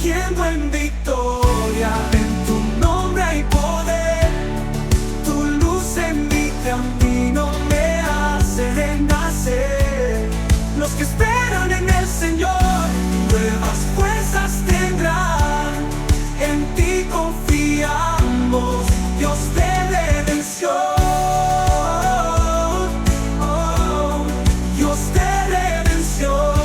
surgiendo en victoria. En tu nombre hay poder, tu luz en mi camino me hace renacer. Los que esperan en el Señor, nuevas fuerzas tendrán. En ti confiamos, Dios de redención. Oh, Dios de redención.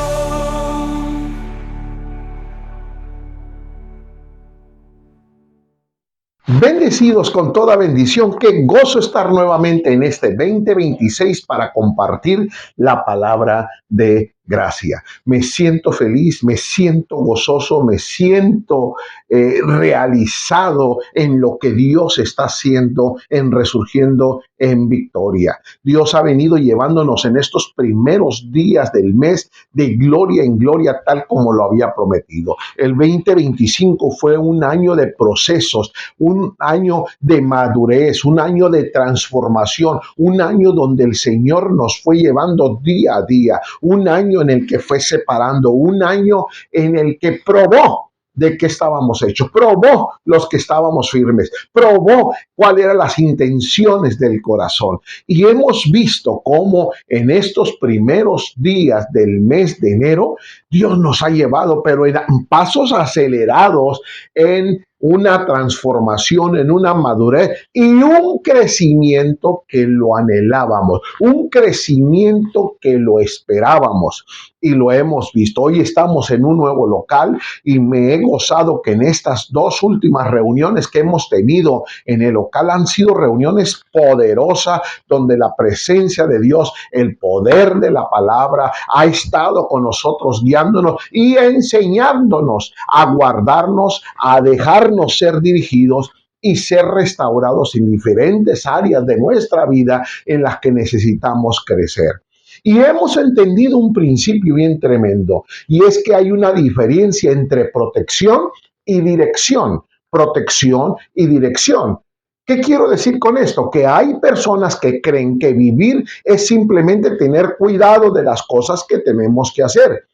Bendecidos con toda bendición, qué gozo estar nuevamente en este 2026 para compartir la palabra de gracia. Me siento feliz, me siento gozoso, me siento realizado en lo que Dios está haciendo en Resurgiendo en Victoria. Dios ha venido llevándonos en estos primeros días del mes de gloria en gloria, tal como lo había prometido. El 2025 fue un año de procesos, un año de madurez, un año de transformación, un año donde el Señor nos fue llevando día a día, un año en el que fue separando, un año en el que probó de qué estábamos hechos, probó los que estábamos firmes, probó cuáles eran las intenciones del corazón. Y hemos visto cómo en estos primeros días del mes de enero, Dios nos ha llevado, pero en pasos acelerados, en una transformación, en una madurez y un crecimiento que lo anhelábamos, un crecimiento que lo esperábamos y lo hemos visto. Hoy estamos en un nuevo local y me he gozado que en estas dos últimas reuniones que hemos tenido en el local han sido reuniones poderosas donde la presencia de Dios, el poder de la palabra ha estado con nosotros guiándonos y enseñándonos a guardarnos, a dejarnos ser dirigidos y ser restaurados en diferentes áreas de nuestra vida en las que necesitamos crecer. Y hemos entendido un principio bien tremendo, y es que hay una diferencia entre protección y dirección. Protección y dirección. ¿Qué quiero decir con esto? Que hay personas que creen que vivir es simplemente tener cuidado de las cosas que tenemos que hacer.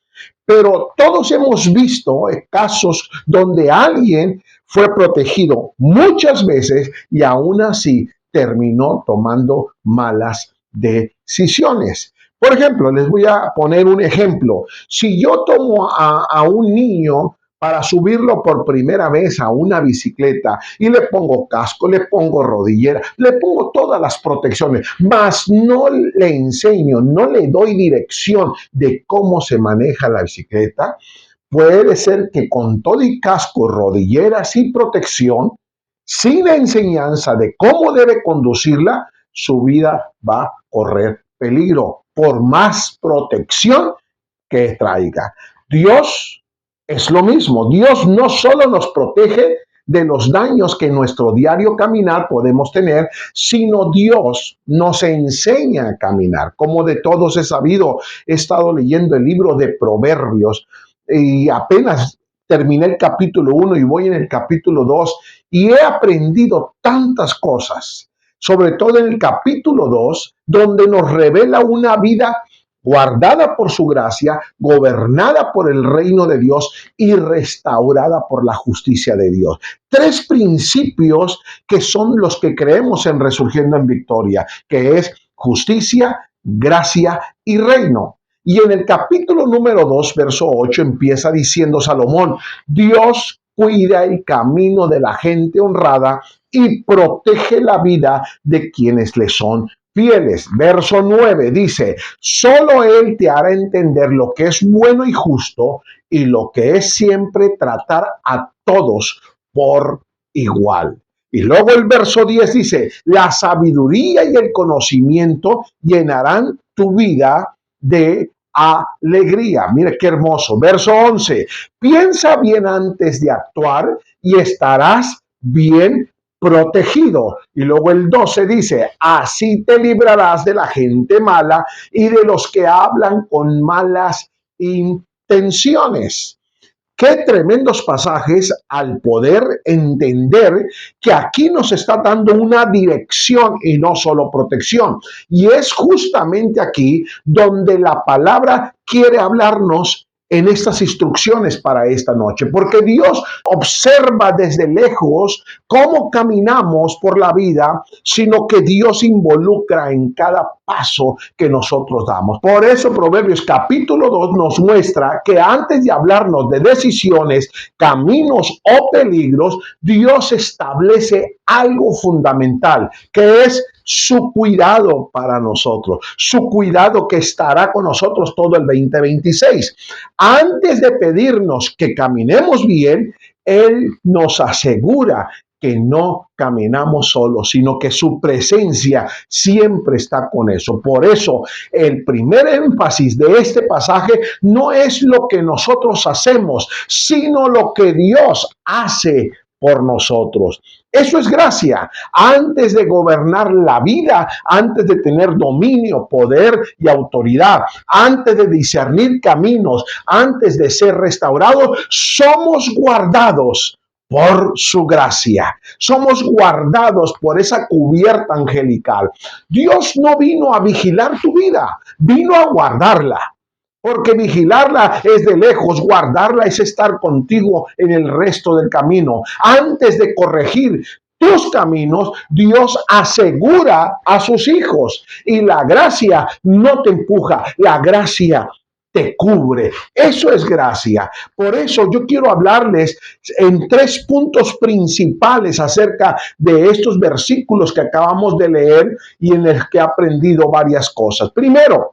Pero todos hemos visto casos donde alguien fue protegido muchas veces y aún así terminó tomando malas decisiones. Por ejemplo, les voy a poner un ejemplo. Si yo tomo a un niño para subirlo por primera vez a una bicicleta y le pongo casco, le pongo rodillera, le pongo todas las protecciones, mas no le enseño, no le doy dirección de cómo se maneja la bicicleta, puede ser que con todo y casco, rodilleras y protección, sin la enseñanza de cómo debe conducirla, su vida va a correr peligro, por más protección que traiga. Dios es lo mismo. Dios no solo nos protege de los daños que en nuestro diario caminar podemos tener, sino Dios nos enseña a caminar. Como de todos he sabido, he estado leyendo el libro de Proverbios y apenas terminé el capítulo 1 y voy en el capítulo 2 y he aprendido tantas cosas, sobre todo en el capítulo 2, donde nos revela una vida guardada por su gracia, gobernada por el reino de Dios y restaurada por la justicia de Dios. Tres principios que son los que creemos en Resurgiendo en Victoria, que es justicia, gracia y reino. Y en el capítulo número 2, verso 8, empieza diciendo Salomón: Dios cuida el camino de la gente honrada y protege la vida de quienes le son fieles. Verso 9 dice: solo Él te hará entender lo que es bueno y justo y lo que es siempre tratar a todos por igual. Y luego el verso 10 dice: la sabiduría y el conocimiento llenarán tu vida de alegría. Mire qué hermoso. Verso 11: piensa bien antes de actuar y estarás bien protegido. Y luego el 12 dice: así te librarás de la gente mala y de los que hablan con malas intenciones. Qué tremendos pasajes al poder entender que aquí nos está dando una dirección y no solo protección. Y es justamente aquí donde la palabra quiere hablarnos en estas instrucciones para esta noche, porque Dios observa desde lejos cómo caminamos por la vida, sino que Dios involucra en cada paso que nosotros damos. Por eso Proverbios capítulo 2 nos muestra que antes de hablarnos de decisiones, caminos o peligros, Dios establece algo fundamental, que es su cuidado para nosotros, su cuidado que estará con nosotros todo el 2026. Antes de pedirnos que caminemos bien, Él nos asegura que no caminamos solos, sino que su presencia siempre está con eso. Por eso, el primer énfasis de este pasaje no es lo que nosotros hacemos, sino lo que Dios hace por nosotros. Eso es gracia. Antes de gobernar la vida, antes de tener dominio, poder y autoridad, antes de discernir caminos, antes de ser restaurados, somos guardados por su gracia. Somos guardados por esa cubierta angelical. Dios no vino a vigilar tu vida, vino a guardarla. Porque vigilarla es de lejos, guardarla es estar contigo en el resto del camino. Antes de corregir tus caminos, Dios asegura a sus hijos. Y la gracia no te empuja, la gracia te cubre. Eso es gracia. Por eso yo quiero hablarles en 3 puntos principales acerca de estos versículos que acabamos de leer y en los que he aprendido varias cosas. Primero,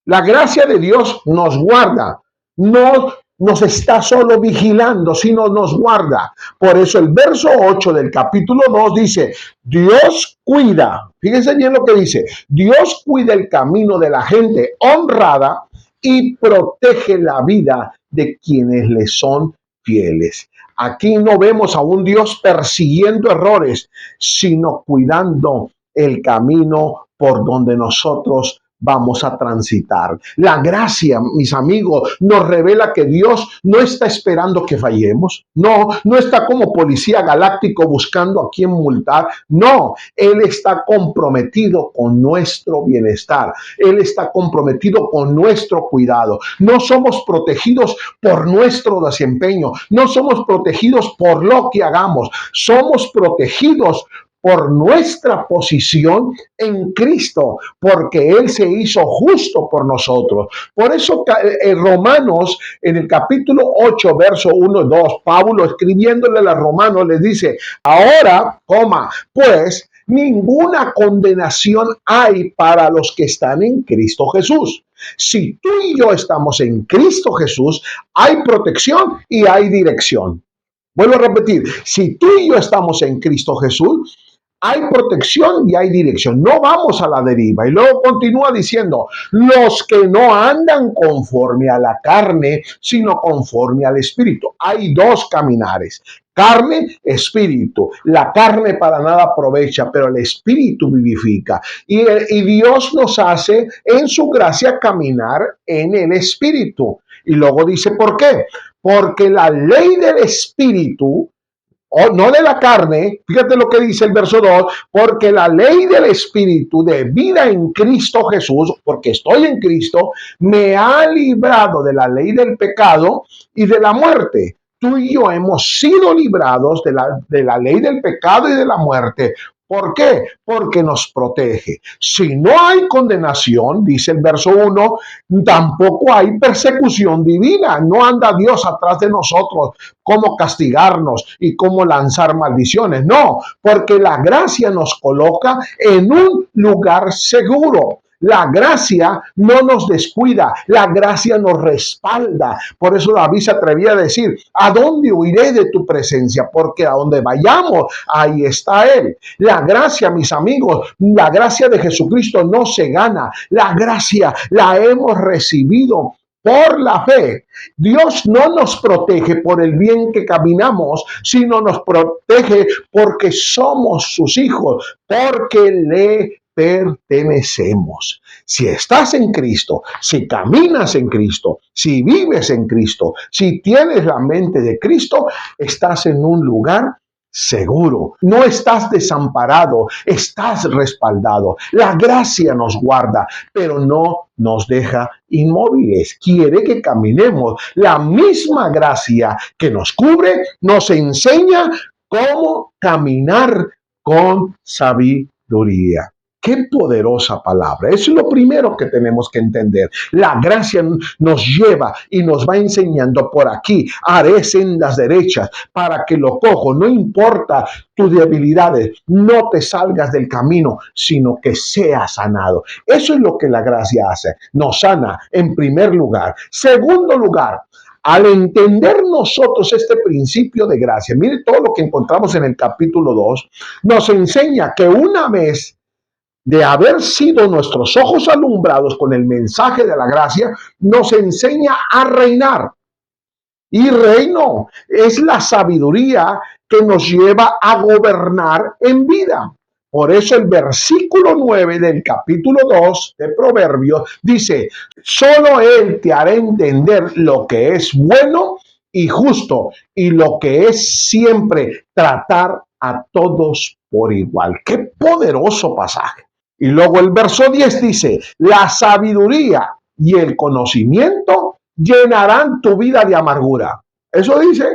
la gracia de Dios nos guarda, no nos está solo vigilando, sino nos guarda. Por eso el verso 8 del capítulo 2 dice, Dios cuida, fíjense bien lo que dice, Dios cuida el camino de la gente honrada y protege la vida de quienes le son fieles. Aquí no vemos a un Dios persiguiendo errores, sino cuidando el camino por donde nosotros vamos a transitar. La gracia, mis amigos, nos revela que Dios no está esperando que fallemos. No está como policía galáctico buscando a quién multar. No, Él está comprometido con nuestro bienestar. Él está comprometido con nuestro cuidado. No somos protegidos por nuestro desempeño. No somos protegidos por lo que hagamos. Somos protegidos por nuestra posición en Cristo, porque Él se hizo justo por nosotros. Por eso en Romanos, en el capítulo 8, verso 1 y 2, Pablo escribiéndole a los romanos les dice, ahora, pues ninguna condenación hay para los que están en Cristo Jesús. Si tú y yo estamos en Cristo Jesús, hay protección y hay dirección. Vuelvo a repetir, si tú y yo estamos en Cristo Jesús, hay protección y hay dirección. No vamos a la deriva. Y luego continúa diciendo, los que no andan conforme a la carne, sino conforme al Espíritu. Hay 2 caminares. Carne, espíritu. La carne para nada aprovecha, pero el espíritu vivifica. Y Dios nos hace en su gracia caminar en el espíritu. Y luego dice, ¿por qué? Porque la ley del espíritu, no de la carne, fíjate lo que dice el verso 2, porque la ley del Espíritu de vida en Cristo Jesús, porque estoy en Cristo, me ha librado de la ley del pecado y de la muerte. Tú y yo hemos sido librados de la ley del pecado y de la muerte. ¿Por qué? Porque nos protege. Si no hay condenación, dice el verso 1, tampoco hay persecución divina. No anda Dios atrás de nosotros cómo castigarnos y cómo lanzar maldiciones. No, porque la gracia nos coloca en un lugar seguro. La gracia no nos descuida, la gracia nos respalda. Por eso David se atrevía a decir, ¿a dónde huiré de tu presencia? Porque a donde vayamos, ahí está Él. La gracia, mis amigos, la gracia de Jesucristo no se gana. La gracia la hemos recibido por la fe. Dios no nos protege por el bien que caminamos, sino nos protege porque somos sus hijos, porque le pertenecemos. Si estás en Cristo, si caminas en Cristo, si vives en Cristo, si tienes la mente de Cristo, estás en un lugar seguro. No estás desamparado, estás respaldado. La gracia nos guarda, pero no nos deja inmóviles. Quiere que caminemos. La misma gracia que nos cubre nos enseña cómo caminar con sabiduría. Qué poderosa palabra. Eso es lo primero que tenemos que entender. La gracia nos lleva y nos va enseñando por aquí. Haré sendas derechas para que lo cojo. No importa tus debilidades. No te salgas del camino, sino que seas sanado. Eso es lo que la gracia hace. Nos sana en primer lugar. Segundo lugar, al entender nosotros este principio de gracia, mire todo lo que encontramos en el capítulo 2, nos enseña que una vez de haber sido nuestros ojos alumbrados con el mensaje de la gracia, nos enseña a reinar. Y reino es la sabiduría que nos lleva a gobernar en vida. Por eso el versículo 9 del capítulo 2 de Proverbios dice, solo Él te hará entender lo que es bueno y justo y lo que es siempre tratar a todos por igual. ¡Qué poderoso pasaje! Y luego el verso 10 dice, la sabiduría y el conocimiento llenarán tu vida de amargura. ¿Eso dice?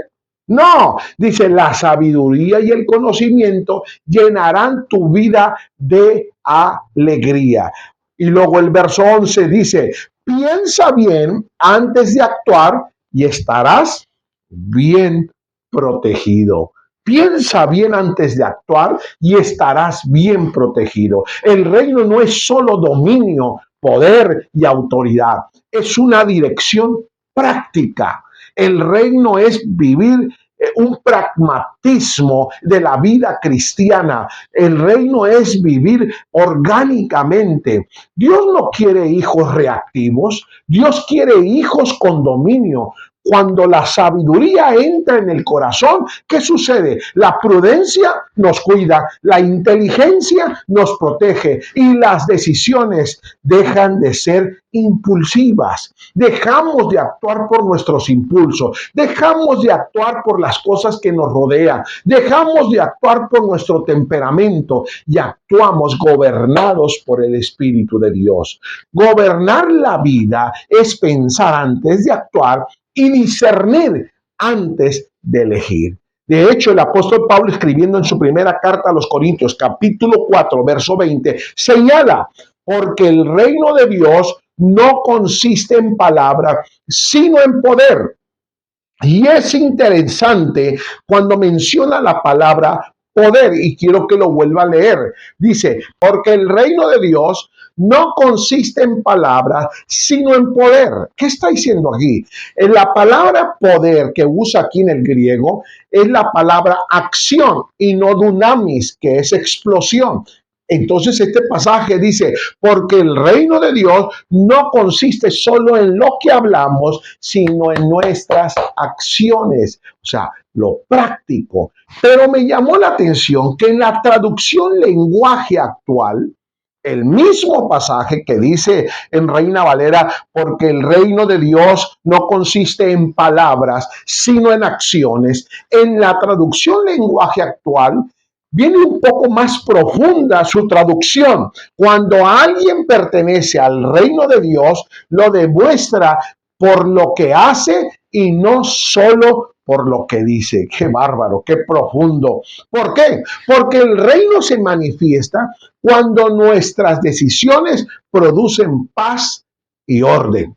No, dice la sabiduría y el conocimiento llenarán tu vida de alegría. Y luego el verso 11 dice, piensa bien antes de actuar y estarás bien protegido. Piensa bien antes de actuar y estarás bien protegido. El reino no es solo dominio, poder y autoridad. Es una dirección práctica. El reino es vivir un pragmatismo de la vida cristiana. El reino es vivir orgánicamente. Dios no quiere hijos reactivos. Dios quiere hijos con dominio. Cuando la sabiduría entra en el corazón, ¿qué sucede? La prudencia nos cuida, la inteligencia nos protege y las decisiones dejan de ser impulsivas. Dejamos de actuar por nuestros impulsos, dejamos de actuar por las cosas que nos rodean, dejamos de actuar por nuestro temperamento y actuamos gobernados por el Espíritu de Dios. Gobernar la vida es pensar antes de actuar y discernir antes de elegir. De hecho, el apóstol Pablo, escribiendo en su primera carta a los Corintios, capítulo 4, verso 20, señala, porque el reino de Dios no consiste en palabra, sino en poder. Y es interesante cuando menciona la palabra poder, y quiero que lo vuelva a leer. Dice, porque el reino de Dios no consiste en palabras, sino en poder. ¿Qué está diciendo aquí? La palabra poder que usa aquí en el griego es la palabra acción y no dunamis, que es explosión. Entonces este pasaje dice, porque el reino de Dios no consiste solo en lo que hablamos, sino en nuestras acciones, o sea, lo práctico. Pero me llamó la atención que en la traducción lenguaje actual, el mismo pasaje que dice en Reina Valera, porque el reino de Dios no consiste en palabras, sino en acciones. En la traducción lenguaje actual, viene un poco más profunda su traducción. Cuando alguien pertenece al reino de Dios, lo demuestra por lo que hace y no solo por lo que dice. Qué bárbaro, qué profundo. ¿Por qué? Porque el reino se manifiesta cuando nuestras decisiones producen paz y orden.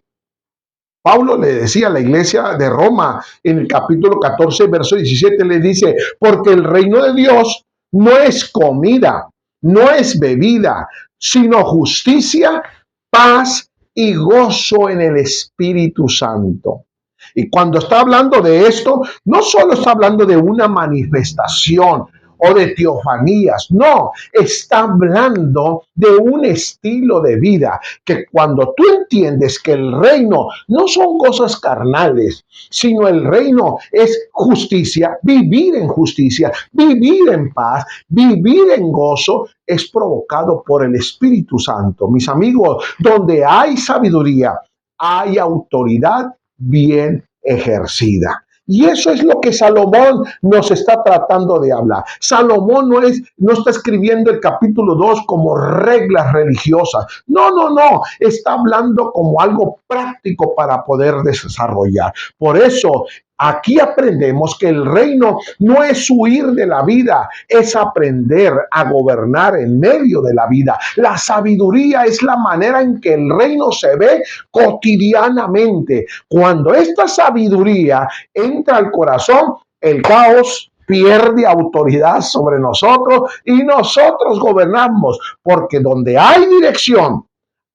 Pablo le decía a la iglesia de Roma en el capítulo 14, verso 17, le dice, porque el reino de Dios no es comida, no es bebida, sino justicia, paz y gozo en el Espíritu Santo. Y cuando está hablando de esto, no solo está hablando de una manifestación o de teofanías, no, está hablando de un estilo de vida que cuando tú entiendes que el reino no son cosas carnales, sino el reino es justicia, vivir en paz, vivir en gozo, es provocado por el Espíritu Santo. Mis amigos, donde hay sabiduría, hay autoridad bien ejercida. Y eso es lo que Salomón nos está tratando de hablar. Salomón no está escribiendo el capítulo 2 como reglas religiosas. No, no, no. Está hablando como algo práctico para poder desarrollar. Por eso, aquí aprendemos que el reino no es huir de la vida, es aprender a gobernar en medio de la vida. La sabiduría es la manera en que el reino se ve cotidianamente. Cuando esta sabiduría entra al corazón, el caos pierde autoridad sobre nosotros y nosotros gobernamos, porque donde hay dirección,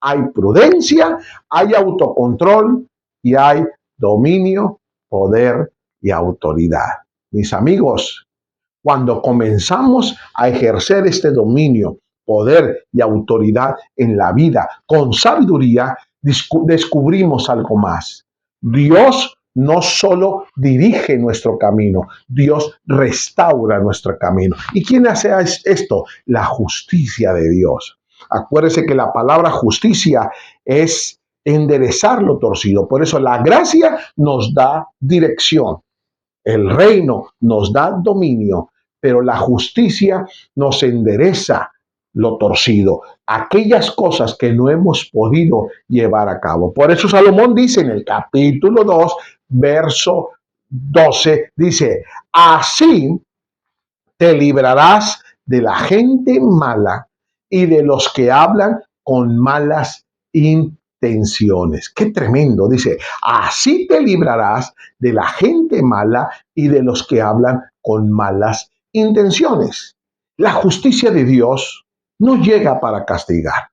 hay prudencia, hay autocontrol y hay dominio, poder y autoridad. Mis amigos, cuando comenzamos a ejercer este dominio, poder y autoridad en la vida con sabiduría, descubrimos algo más. Dios no solo dirige nuestro camino, Dios restaura nuestro camino. ¿Y quién hace esto? La justicia de Dios. Acuérdese que la palabra justicia es enderezar lo torcido. Por eso la gracia nos da dirección. El reino nos da dominio, pero la justicia nos endereza lo torcido, aquellas cosas que no hemos podido llevar a cabo. Por eso Salomón dice en el capítulo 2, verso 12, dice, así te librarás de la gente mala y de los que hablan con malas intenciones. Qué tremendo, dice, así te librarás de la gente mala y de los que hablan con malas intenciones. La justicia de Dios no llega para castigar.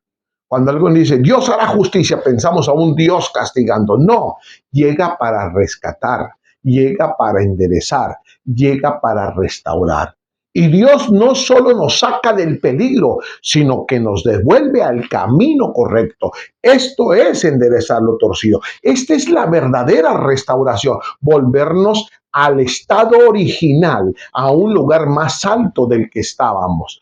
Cuando alguien dice, Dios hará justicia, pensamos a un Dios castigando. No, llega para rescatar, llega para enderezar, llega para restaurar. Y Dios no solo nos saca del peligro, sino que nos devuelve al camino correcto. Esto es enderezar lo torcido. Esta es la verdadera restauración, volvernos al estado original, a un lugar más alto del que estábamos.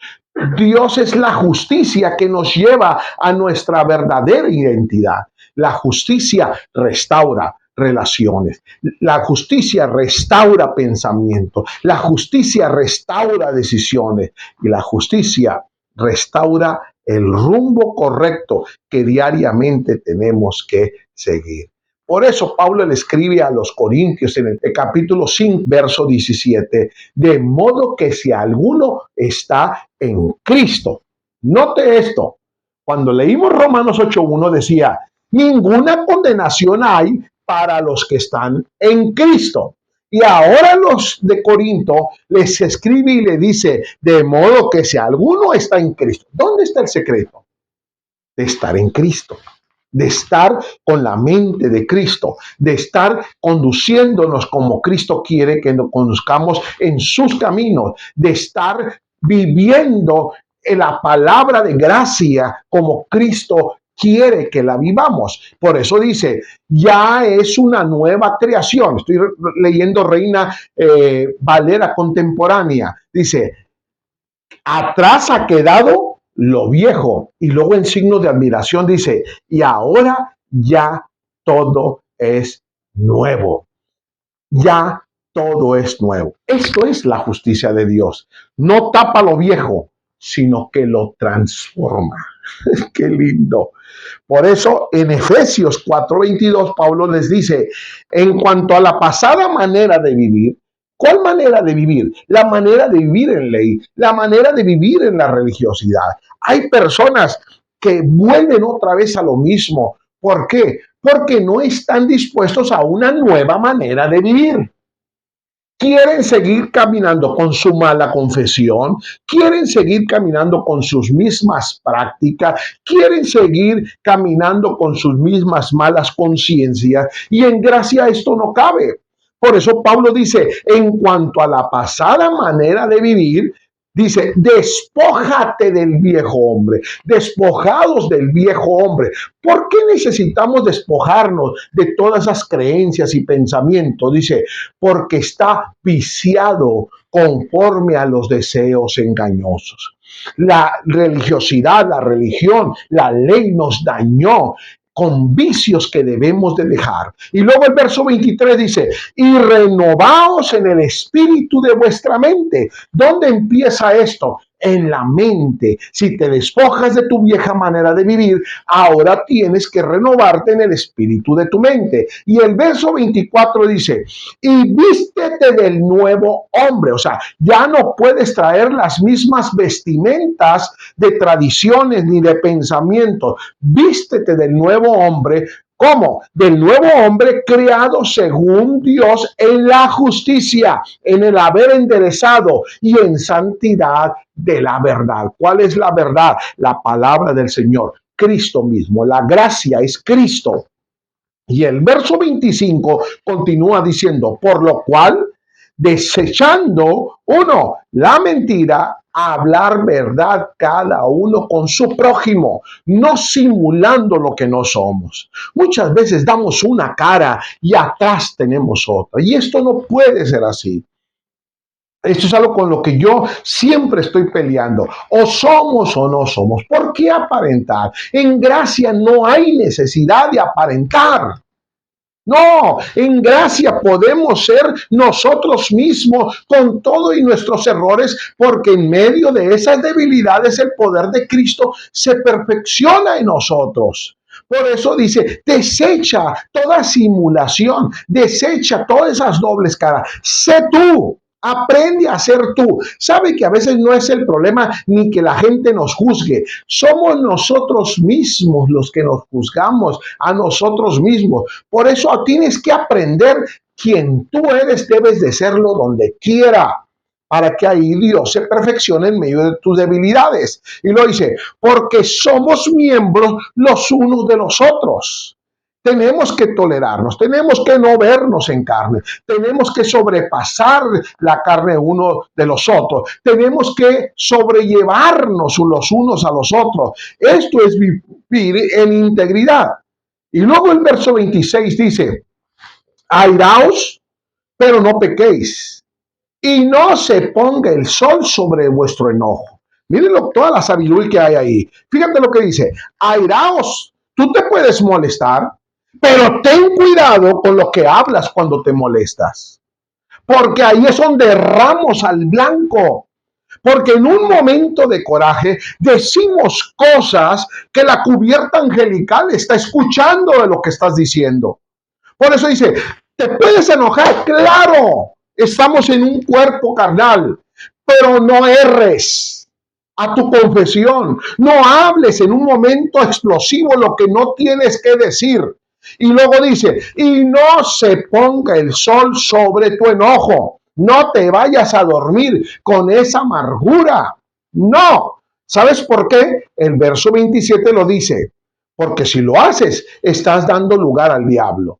Dios es la justicia que nos lleva a nuestra verdadera identidad. La justicia restaura relaciones. La justicia restaura pensamientos. La justicia restaura decisiones. Y la justicia restaura el rumbo correcto que diariamente tenemos que seguir. Por eso Pablo le escribe a los Corintios en el capítulo 5, verso 17, de modo que si alguno está en Cristo, note esto, cuando leímos Romanos 8.1 decía, ninguna condenación hay para los que están en Cristo. Y ahora los de Corinto les escribe y le dice, de modo que si alguno está en Cristo, ¿dónde está el secreto? De estar en Cristo, de estar con la mente de Cristo, de estar conduciéndonos como Cristo quiere que nos conduzcamos en sus caminos, de estar viviendo en la palabra de gracia como Cristo quiere que la vivamos. Por eso dice, ya es una nueva creación. Estoy leyendo Reina Valera contemporánea. Dice, atrás ha quedado lo viejo. Y luego en signo de admiración dice, y ahora ya todo es nuevo. Ya todo es nuevo. Esto es la justicia de Dios. No tapa lo viejo, sino que lo transforma. Qué lindo. Por eso en Efesios 4:22 Pablo les dice, en cuanto a la pasada manera de vivir, ¿cuál manera de vivir? La manera de vivir en ley, la manera de vivir en la religiosidad. Hay personas que vuelven otra vez a lo mismo. ¿Por qué? Porque no están dispuestos a una nueva manera de vivir. Quieren seguir caminando con su mala confesión, quieren seguir caminando con sus mismas prácticas, quieren seguir caminando con sus mismas malas conciencias y en gracia esto no cabe. Por eso Pablo dice, en cuanto a la pasada manera de vivir, dice, despójate del viejo hombre, despojados del viejo hombre. ¿Por qué necesitamos despojarnos de todas esas creencias y pensamientos? Dice, porque está viciado conforme a los deseos engañosos. La religiosidad, la religión, la ley nos dañó. con vicios que debemos de dejar. Y luego el verso 23 dice, y renovaos en el espíritu de vuestra mente. ¿Dónde empieza esto? En la mente. Si te despojas de tu vieja manera de vivir, ahora tienes que renovarte en el espíritu de tu mente. Y el verso 24 dice, y vístete del nuevo hombre. O sea, ya no puedes traer las mismas vestimentas de tradiciones ni de pensamientos. Vístete del nuevo hombre. ¿Cómo? Del nuevo hombre creado según Dios en la justicia, en el haber enderezado y en santidad de la verdad. ¿Cuál es la verdad? La palabra del Señor, Cristo mismo. La gracia es Cristo. Y el verso 25 continúa diciendo, por lo cual, desechando uno la mentira, hablar verdad cada uno con su prójimo, no simulando lo que no somos. Muchas veces damos una cara y atrás tenemos otra. Y esto no puede ser así. Esto es algo con lo que yo siempre estoy peleando. O somos o no somos. ¿Por qué aparentar? En gracia no hay necesidad de aparentar. No, en gracia podemos ser nosotros mismos con todo y nuestros errores, porque en medio de esas debilidades el poder de Cristo se perfecciona en nosotros. Por eso dice, desecha toda simulación, desecha todas esas dobles caras. Sé tú. Aprende a ser tú. Sabe que a veces no es el problema ni que la gente nos juzgue. Somos nosotros mismos los que nos juzgamos a nosotros mismos. Por eso tienes que aprender quién tú eres, debes de serlo donde quiera, para que ahí Dios se perfeccione en medio de tus debilidades. Y lo dice, porque somos miembros los unos de los otros. Tenemos que tolerarnos, tenemos que no vernos en carne, tenemos que sobrepasar la carne uno de los otros, tenemos que sobrellevarnos los unos a los otros. Esto es vivir en integridad. Y luego el verso 26 dice, airaos, pero no pequéis, y no se ponga el sol sobre vuestro enojo. Miren toda la sabiduría que hay ahí. Fíjate lo que dice, airaos, tú te puedes molestar, pero ten cuidado con lo que hablas cuando te molestas, porque ahí es donde erramos al blanco. Porque en un momento de coraje decimos cosas que la cubierta angelical está escuchando de lo que estás diciendo. Por eso dice, te puedes enojar, claro, estamos en un cuerpo carnal, pero no erres a tu confesión. No hables en un momento explosivo lo que no tienes que decir. Y luego dice, y no se ponga el sol sobre tu enojo. No te vayas a dormir con esa amargura. No. ¿Sabes por qué? El verso 27 lo dice. Porque si lo haces, estás dando lugar al diablo,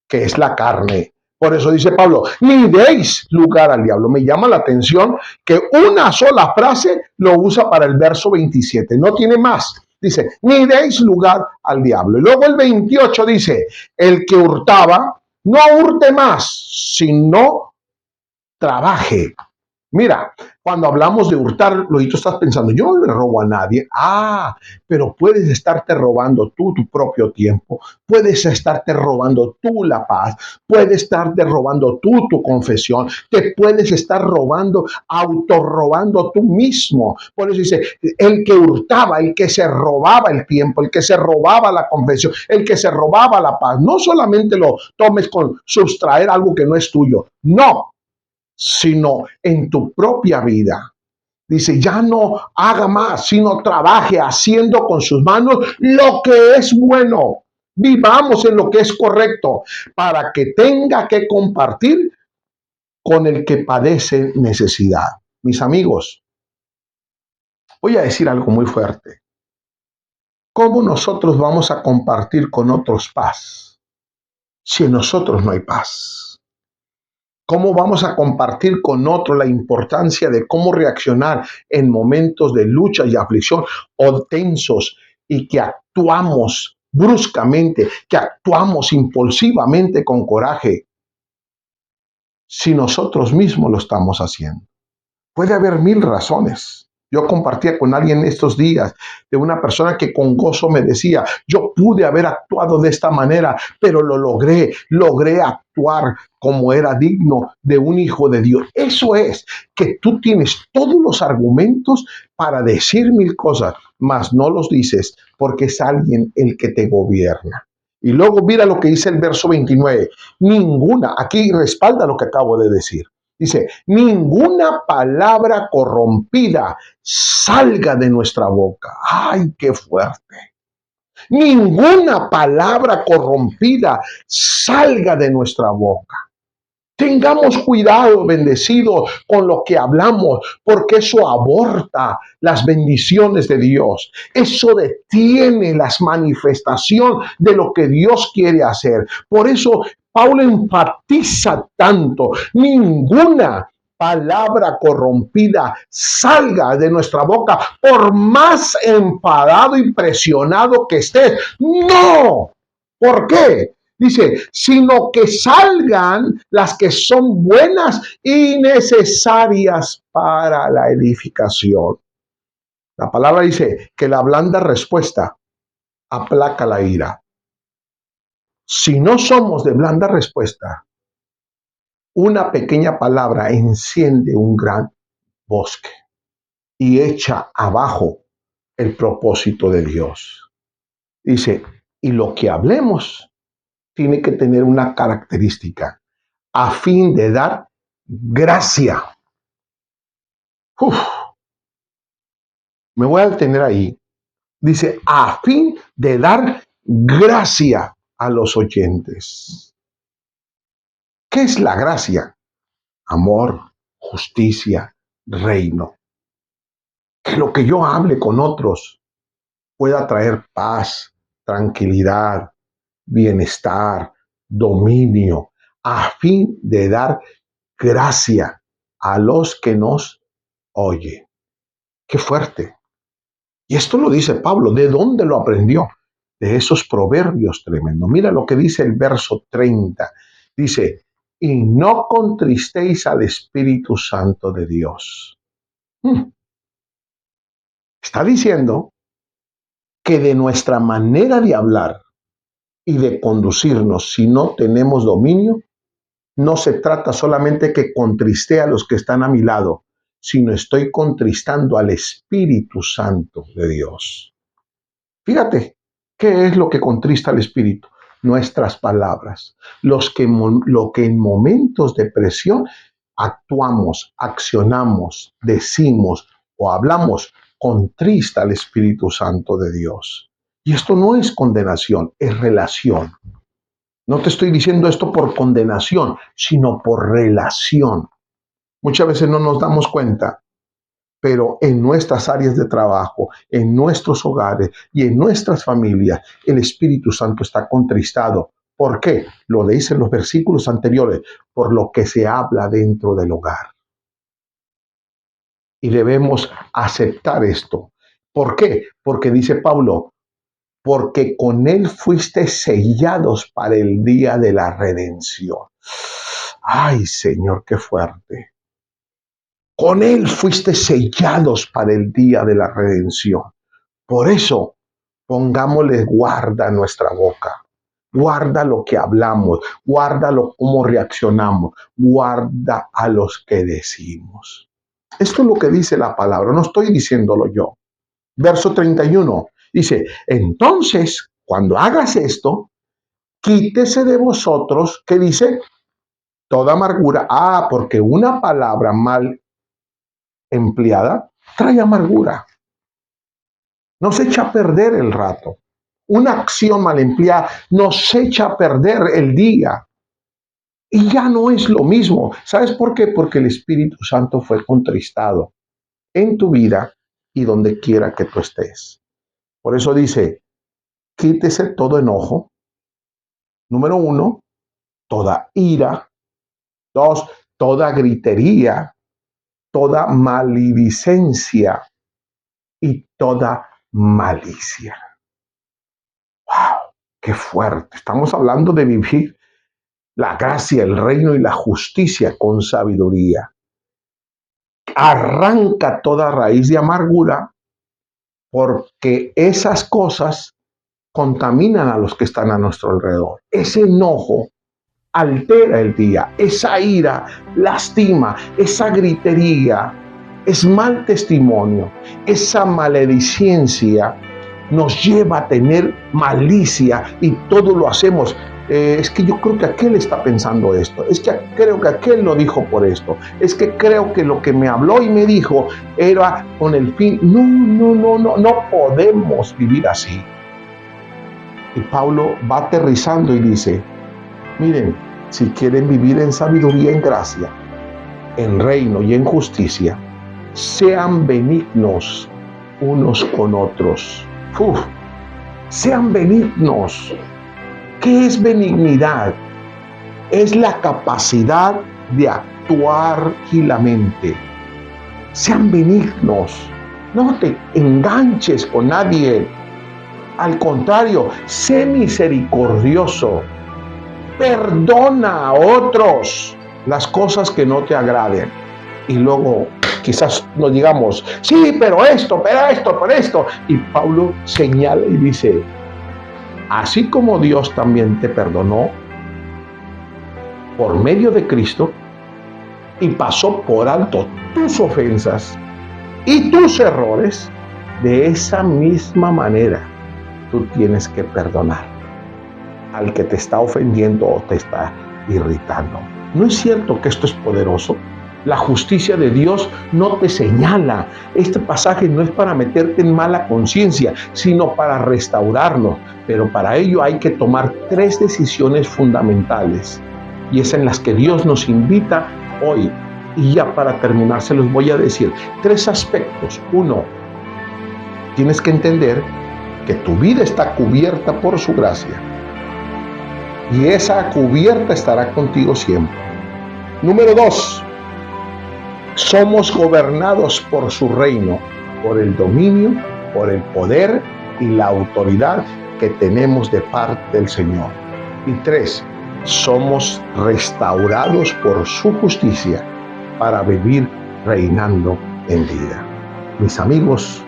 que es la carne. Por eso dice Pablo, ni deis lugar al diablo. Me llama la atención que una sola frase lo usa para el verso 27. No tiene más. Dice, ni deis lugar al diablo. Y luego el 28 dice, el que hurtaba, no hurte más, sino trabaje. Mira, cuando hablamos de hurtar, lo tú estás pensando, yo no le robo a nadie. Pero puedes estarte robando tú tu propio tiempo, puedes estarte robando tú la paz, puedes estarte robando tú tu confesión, te puedes estar robando, autorrobando tú mismo. Por eso dice, el que hurtaba, el que se robaba el tiempo, el que se robaba la confesión, el que se robaba la paz. No solamente lo tomes con sustraer algo que no es tuyo, no, sino en tu propia vida. Dice, ya no haga más, sino trabaje haciendo con sus manos lo que es bueno. Vivamos en lo que es correcto para que tenga que compartir con el que padece necesidad. Mis amigos, voy a decir algo muy fuerte. ¿Cómo nosotros vamos a compartir con otros paz si en nosotros no hay paz? ¿Cómo vamos a compartir con otro la importancia de cómo reaccionar en momentos de lucha y aflicción o tensos y que actuamos bruscamente, que actuamos impulsivamente con coraje si nosotros mismos lo estamos haciendo? Puede haber mil razones. Yo compartía con alguien estos días de una persona que con gozo me decía, yo pude haber actuado de esta manera, pero lo logré actuar como era digno de un hijo de Dios. Eso es, que tú tienes todos los argumentos para decir mil cosas, mas no los dices porque es alguien el que te gobierna. Y luego mira lo que dice el verso 29. Ninguna, aquí respalda lo que acabo de decir. Dice, ninguna palabra corrompida salga de nuestra boca. ¡Ay, qué fuerte! Ninguna palabra corrompida salga de nuestra boca. Tengamos cuidado, bendecidos, con lo que hablamos, porque eso aborta las bendiciones de Dios. Eso detiene las manifestaciones de lo que Dios quiere hacer. Por eso Pablo enfatiza tanto, ninguna palabra corrompida salga de nuestra boca, por más enfadado y presionado que estés. No. ¿Por qué? Dice, sino que salgan las que son buenas y necesarias para la edificación. La palabra dice que la blanda respuesta aplaca la ira. Si no somos de blanda respuesta, una pequeña palabra enciende un gran bosque y echa abajo el propósito de Dios. Dice, y lo que hablemos tiene que tener una característica a fin de dar gracia. Uf, me voy a detener ahí. Dice, a fin de dar gracia a los oyentes. ¿Qué es la gracia? Amor, justicia, reino. Que lo que yo hable con otros pueda traer paz, tranquilidad, bienestar, dominio, a fin de dar gracia a los que nos oyen. Qué fuerte. Y esto lo dice Pablo. ¿De dónde lo aprendió? De esos proverbios tremendos. Mira lo que dice el verso 30. Dice, y no contristéis al Espíritu Santo de Dios. Está diciendo que de nuestra manera de hablar y de conducirnos, si no tenemos dominio, no se trata solamente que contriste a los que están a mi lado, sino estoy contristando al Espíritu Santo de Dios. Fíjate, ¿qué es lo que contrista al Espíritu? Nuestras palabras. Lo que en momentos de presión actuamos, accionamos, decimos o hablamos, contrista al Espíritu Santo de Dios. Y esto no es condenación, es relación. No te estoy diciendo esto por condenación, sino por relación. Muchas veces no nos damos cuenta, pero en nuestras áreas de trabajo, en nuestros hogares y en nuestras familias, el Espíritu Santo está contristado. ¿Por qué? Lo dicen los versículos anteriores, por lo que se habla dentro del hogar. Y debemos aceptar esto. ¿Por qué? Porque dice Pablo, porque con él fuiste sellados para el día de la redención. Ay, Señor, qué fuerte. Con él fuiste sellados para el día de la redención. Por eso, pongámosle guarda a nuestra boca. Guarda lo que hablamos, guárdalo cómo reaccionamos, guarda a los que decimos. Esto es lo que dice la palabra, no estoy diciéndolo yo. Verso 31 dice, entonces, cuando hagas esto, quítese de vosotros, ¿qué dice? Toda amargura. Porque una palabra mal empleada trae amargura. Nos echa a perder el rato. Una acción mal empleada nos echa a perder el día. Y ya no es lo mismo. ¿Sabes por qué? Porque el Espíritu Santo fue contristado en tu vida y donde quiera que tú estés. Por eso dice, quítese todo enojo. Número 1, toda ira. 2, toda gritería, toda maledicencia y toda malicia. ¡Wow! ¡Qué fuerte! Estamos hablando de vivir la gracia, el reino y la justicia con sabiduría. arranca toda raíz de amargura, porque esas cosas contaminan a los que están a nuestro alrededor. Ese enojo altera el día, esa ira lastima, esa gritería es mal testimonio, esa maledicencia nos lleva a tener malicia y todo lo hacemos. Es que yo creo que aquel está pensando esto, es que creo que aquel lo dijo por esto, es que creo que lo que me habló y me dijo era con el fin. No podemos vivir así. Y Pablo va aterrizando y dice, miren, si quieren vivir en sabiduría, en gracia, en reino y en justicia, sean benignos unos con otros. Sean benignos. ¿Qué es benignidad? Es la capacidad de actuar tranquilamente. Sean benignos. No te enganches con nadie. Al contrario, sé misericordioso. Perdona a otros las cosas que no te agraden. Y luego quizás nos digamos, sí, pero esto. Y Pablo señala y dice, así como Dios también te perdonó por medio de Cristo y pasó por alto tus ofensas y tus errores, de esa misma manera tú tienes que perdonar al que te está ofendiendo o te está irritando. ¿No es cierto que esto es poderoso? La justicia de Dios no te señala. Este pasaje no es para meterte en mala conciencia, sino para restaurarnos. Pero para ello hay que tomar 3 decisiones fundamentales. Y es en las que Dios nos invita hoy. Y ya para terminar se los voy a decir 3 aspectos. 1, tienes que entender que tu vida está cubierta por su gracia. Y esa cubierta estará contigo siempre. Número 2, somos gobernados por su reino, por el dominio, por el poder y la autoridad que tenemos de parte del Señor. Y 3, somos restaurados por su justicia para vivir reinando en vida. Mis amigos,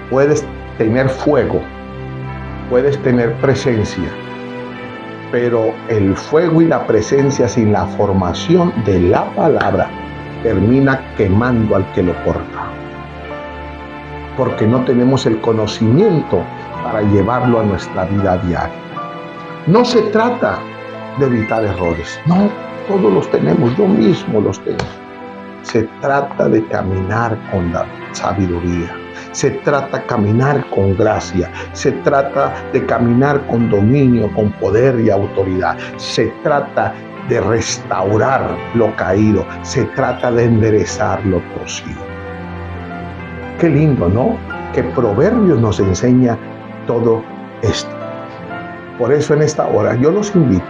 puedes tener fuego, puedes tener presencia, pero el fuego y la presencia sin la formación de la palabra termina quemando al que lo porta, porque no tenemos el conocimiento para llevarlo a nuestra vida diaria. No se trata de evitar errores, no, todos los tenemos, yo mismo los tengo. Se trata de caminar con la sabiduría, se trata de caminar con gracia, se trata de caminar con dominio, con poder y autoridad, se trata de restaurar lo caído, se trata de enderezar lo torcido. Qué lindo, ¿no? Que Proverbios nos enseña todo esto. Por eso en esta hora yo los invito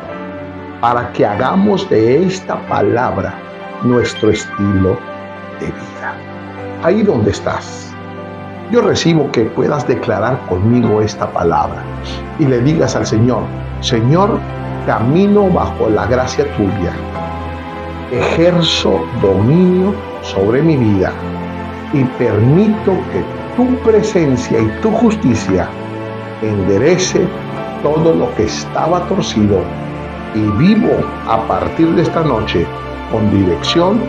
para que hagamos de esta palabra nuestro estilo de vida. Ahí donde estás, yo recibo que puedas declarar conmigo esta palabra y le digas al Señor, Señor, camino bajo la gracia tuya, ejerzo dominio sobre mi vida y permito que tu presencia y tu justicia enderece todo lo que estaba torcido y vivo a partir de esta noche con dirección,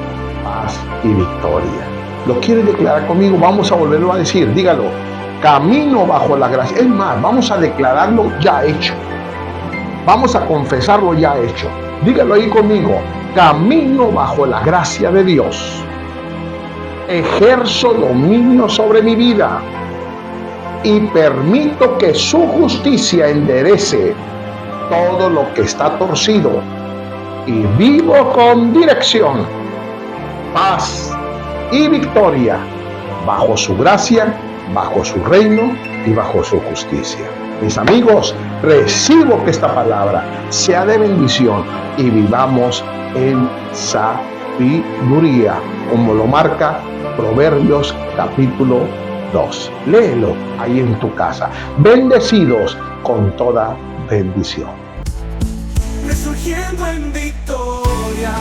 paz y victoria. ¿Lo quiere declarar conmigo? Vamos a volverlo a decir, dígalo, camino bajo la gracia. Es más, vamos a declararlo ya hecho. Vamos a confesarlo ya hecho. Dígalo ahí conmigo. Camino bajo la gracia de Dios. Ejerzo dominio sobre mi vida. Y permito que su justicia enderece todo lo que está torcido. Y vivo con dirección, paz y victoria. Bajo su gracia, bajo su reino y bajo su justicia. Mis amigos, recibo que esta palabra sea de bendición y vivamos en sabiduría, como lo marca Proverbios capítulo 2. Léelo ahí en tu casa. Bendecidos con toda bendición. Resurgiendo en victoria.